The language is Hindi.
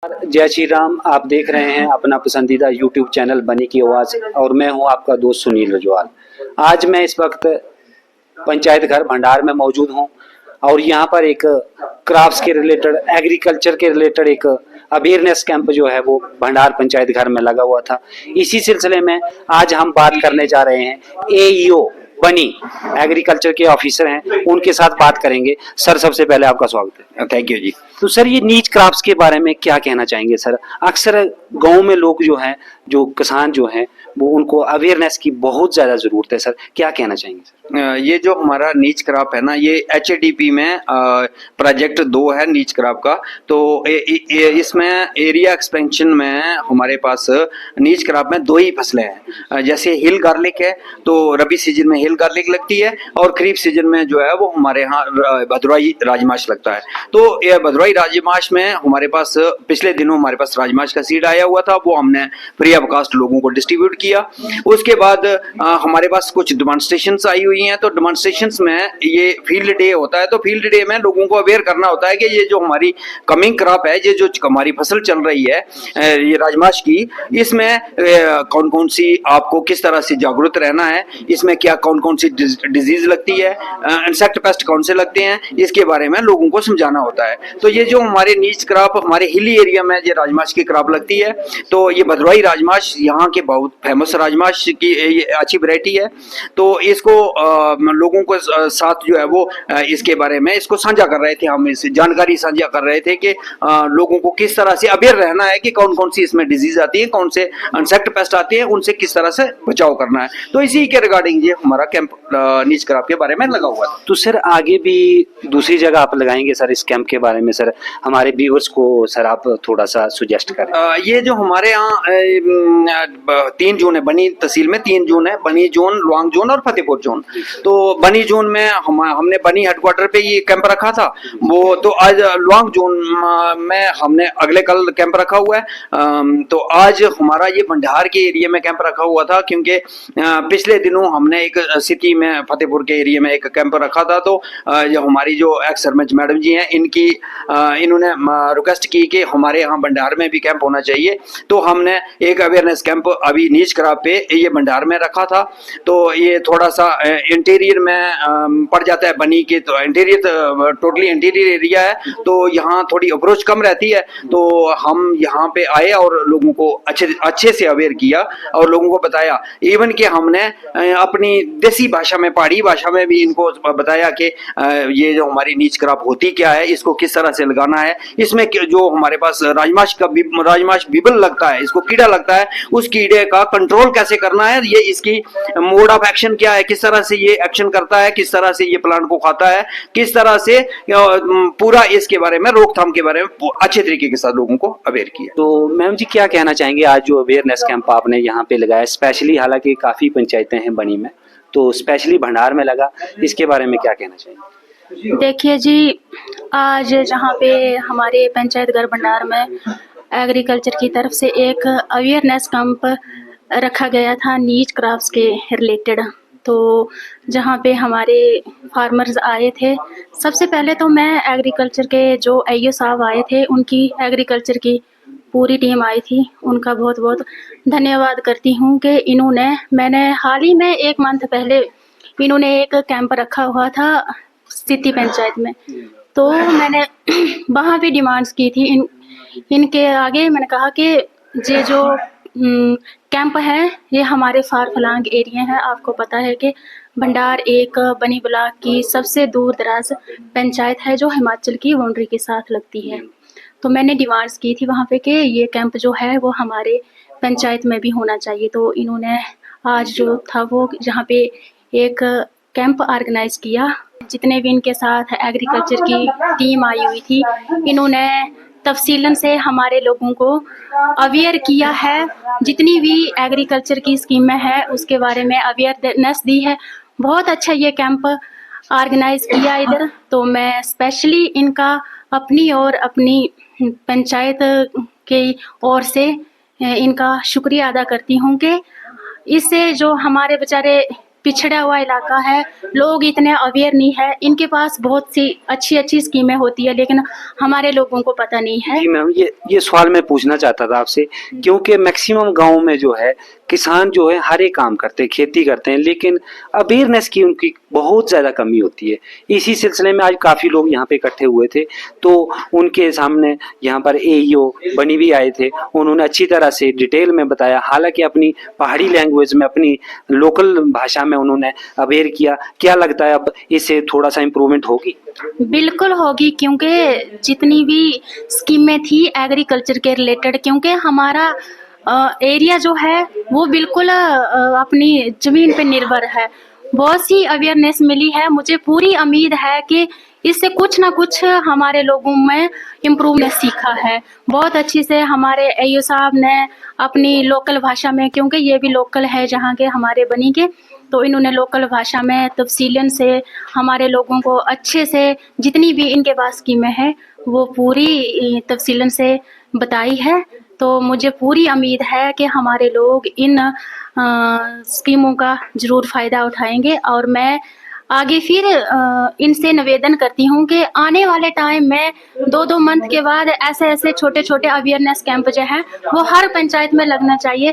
जय श्री राम। आप देख रहे हैं अपना पसंदीदा यूट्यूब चैनल बनी की आवाज़ और मैं हूं आपका दोस्त सुनील रजवाल। आज मैं इस वक्त पंचायत घर भंडार में मौजूद हूं और यहां पर एक क्राफ्ट्स के रिलेटेड, एग्रीकल्चर के रिलेटेड एक अवेयरनेस कैंप जो है वो भंडार पंचायत घर में लगा हुआ था। इसी सिलसिले में आज हम बात करने जा रहे हैं एईओ बनी एग्रीकल्चर के ऑफिसर हैं, उनके साथ बात करेंगे। सर, सबसे पहले आपका स्वागत है। थैंक यू जी। तो सर, ये नीच क्राफ्ट्स के बारे में क्या कहना चाहेंगे सर? अक्सर गांव में लोग जो हैं, जो किसान जो हैं, वो उनको अवेयरनेस की बहुत ज़्यादा ज़रूरत है सर, क्या कहना चाहेंगे सर? ये जो हमारा नीच क्रॉप है ना, ये एचएडीपी में प्रोजेक्ट 2 है नीच क्रॉप का। तो इसमें एरिया एक्सपेंशन में हमारे पास नीच क्रॉप में 2 ही फसलें हैं। जैसे हिल गार्लिक है, तो रबी सीजन में हिल गार्लिक लगती है और खरीफ सीजन में जो है वो हमारे यहाँ भदरवाही राजमाश लगता है। तो ये भदरवाही राजमाश में हमारे पास पिछले दिनों हमारे पास राजमाश का सीड आया हुआ था, वो हमने फ्री ऑफ कॉस्ट लोगों को डिस्ट्रीब्यूट किया। उसके बाद हमारे पास कुछ डेमोन्स्ट्रेशंस आई हुई हैं। तो डेमोन्स्ट्रेशंस में ये फील्ड डे होता है, तो फील्ड डे में लोगों को अवेयर करना होता है कि ये जो हमारी कमिंग क्रॉप है, ये जो हमारी फसल चल रही है ये राजमाश की, इसमें कौन कौन सी आपको किस तरह से जागरूक रहना है, इसमें क्या कौन कौन सी डिजीज लगती है, इंसेक्ट पेस्ट कौन से लगते हैं, इसके बारे में लोगों को समझाना होता है। तो ये जो हमारे नीच क्रॉप हमारे हिली एरिया में ये राजमाश की क्रॉप लगती है, तो ये भदरवाही राजमाश यहाँ के बहुत फेमस राजमाश की ये अच्छी वैरायटी है। तो इसको लोगों को साथ जो है वो इसके बारे में इसको साझा कर रहे थे, हम इस जानकारी साझा कर रहे थे कि लोगों को किस तरह से अवेयर रहना है कि कौन कौन सी इसमें डिजीज आती है, कौन से इंसेक्ट पेस्ट आती है, उनसे किस तरह से बचाव करना है। तो इसी के रिगार्डिंग ये हमारा कैंप नीच क्रॉप के बारे में लगा हुआ था। तो सर, आगे भी दूसरी जगह आप लगाएंगे सर इस कैंप के बारे में? सर, हमारे व्यूअर्स को सर आप थोड़ा सा सुजेस्ट करें। ये जो हमारे यहाँ 3 जोन है, बनी तहसील में 3 जोन है, बनी जोन, लुआंग जोन और फतेहपुर जोन। तो बनी जोन में हमने बनी हेडक्वार्टर पे ये कैंप रखा था। वो तो आज लुआंग जोन में हमने अगले कल कैंप रखा हुआ है। तो आज हमारा ये भंडार के एरिया में कैंप रखा हुआ था, क्योंकि पिछले दिनों हमने एक सिटी में फतेहपुर के एरिया में एक कैंप रखा था। तो जो हमारी जो एक्स सरपंच मैडम जी हैं, इन्होंने रिक्वेस्ट की कि हमारे यहाँ भंडार में भी कैंप होना चाहिए। तो हमने एक अवेयरनेस कैंप अभी नीच क्रॉप पे ये भंडार में रखा था। तो ये थोड़ा सा इंटीरियर में पड़ जाता है बनी के, तो इंटीरियर टोटली इंटीरियर एरिया है, तो यहाँ थोड़ी अप्रोच कम रहती है। तो हम यहाँ पे आए और लोगों को अच्छे से अवेयर किया और लोगों को बताया। इवन कि हमने अपनी देसी भाषा में, पहाड़ी भाषा में भी इनको बताया कि ये जो हमारी नीच क्रॉप होती क्या है, इसको किस तरह से लगाना है, इसमें जो हमारे पास राजमाश बिबल लगता है, इसको कीड़ा लगता है, उस कीड़े का कंट्रोल कैसे करना है, ये इसकी मोड ऑफ एक्शन क्या है, किस तरह से ये एक्शन करता है, किस तरह से ये प्लांट को खाता है, किस तरह से पूरा इसके बारे में, रोकथाम के बारे में अच्छे तरीके के साथ लोगों को अवेयर किया। तो मैम जी, क्या कहना चाहेंगे आज जो अवेयरनेस कैंप आपने यहाँ पे लगाया स्पेशली, हालांकि काफी पंचायतें हैं बनी में, तो स्पेशली भंडार में लगा, इसके बारे में क्या कहना चाहेंगे? देखिए जी, आज जहाँ पे हमारे पंचायत घर भंडार में एग्रीकल्चर की तरफ से एक अवेयरनेस कैंप रखा गया था नीच क्राफ्ट्स के रिलेटेड। तो जहाँ पे हमारे फार्मर्स आए थे, सबसे पहले तो मैं एग्रीकल्चर के जो आईओ साहब आए थे, उनकी एग्रीकल्चर की पूरी टीम आई थी, उनका बहुत बहुत धन्यवाद करती हूँ कि मैंने हाल ही में 1 मंथ पहले इन्होंने एक कैंप रखा हुआ था सिटी पंचायत में। तो मैंने वहाँ भी डिमांड्स की थी इनके आगे। मैंने कहा कि ये जो कैंप है ये हमारे फार फलांग एरिया है। आपको पता है कि भंडार एक बनी ब्लॉक की सबसे दूर दराज पंचायत है जो हिमाचल की बाउंड्री के साथ लगती है। तो मैंने डिमांड्स की थी वहाँ पे कि ये कैंप जो है वो हमारे पंचायत में भी होना चाहिए। तो इन्होंने आज जो था वो यहाँ पे एक कैंप ऑर्गेनाइज किया। जितने भी इनके साथ एग्रीकल्चर की टीम आई हुई थी, इन्होंने तफसीलन से हमारे लोगों को अवेयर किया है। जितनी भी एग्रीकल्चर की स्कीमें हैं उसके बारे में अवेयरनेस दी है। बहुत अच्छा ये कैंप ऑर्गेनाइज किया इधर। तो मैं स्पेशली इनका अपनी और अपनी पंचायत के ओर से इनका शुक्रिया अदा करती हूँ कि इससे जो हमारे बेचारे पिछड़ा हुआ इलाका है, लोग इतने अवेयर नहीं है, इनके पास बहुत सी अच्छी अच्छी स्कीमें होती है लेकिन हमारे लोगों को पता नहीं है। जी मैम, ये सवाल मैं पूछना चाहता था आपसे, क्योंकि मैक्सिमम गांव में जो है किसान जो है हर एक काम करते हैं, खेती करते हैं, लेकिन अवेयरनेस की उनकी बहुत ज़्यादा कमी होती है। इसी सिलसिले में आज काफ़ी लोग यहाँ पे इकट्ठे हुए थे, तो उनके सामने यहाँ पर एईओ बनी भी आए थे। उन्होंने अच्छी तरह से डिटेल में बताया, हालांकि अपनी पहाड़ी लैंग्वेज में, अपनी लोकल भाषा में उन्होंने अवेयर किया। क्या लगता है अब इससे थोड़ा सा इम्प्रूवमेंट होगी? बिल्कुल होगी, क्योंकि जितनी भी स्कीमें थी एग्रीकल्चर के रिलेटेड, क्योंकि हमारा एरिया जो है वो बिल्कुल अपनी ज़मीन पे निर्भर है, बहुत सी अवेयरनेस मिली है। मुझे पूरी उम्मीद है कि इससे कुछ ना कुछ हमारे लोगों में इम्प्रूवमेंट सीखा है। बहुत अच्छी से हमारे एईओ साहब ने अपनी लोकल भाषा में, क्योंकि ये भी लोकल है जहाँ के हमारे बनी के, तो इन्होंने लोकल भाषा में तफसीलन से हमारे लोगों को अच्छे से जितनी भी इनके पास स्कीमें हैं वो पूरी तफसीलन से बताई है। तो मुझे पूरी उम्मीद है कि हमारे लोग इन स्कीमों का ज़रूर फ़ायदा उठाएंगे, और मैं आगे फिर इनसे निवेदन करती हूँ कि आने वाले टाइम में 2-2 मंथ के बाद ऐसे ऐसे छोटे छोटे अवेयरनेस कैंप जो हैं वो हर पंचायत में लगना चाहिए,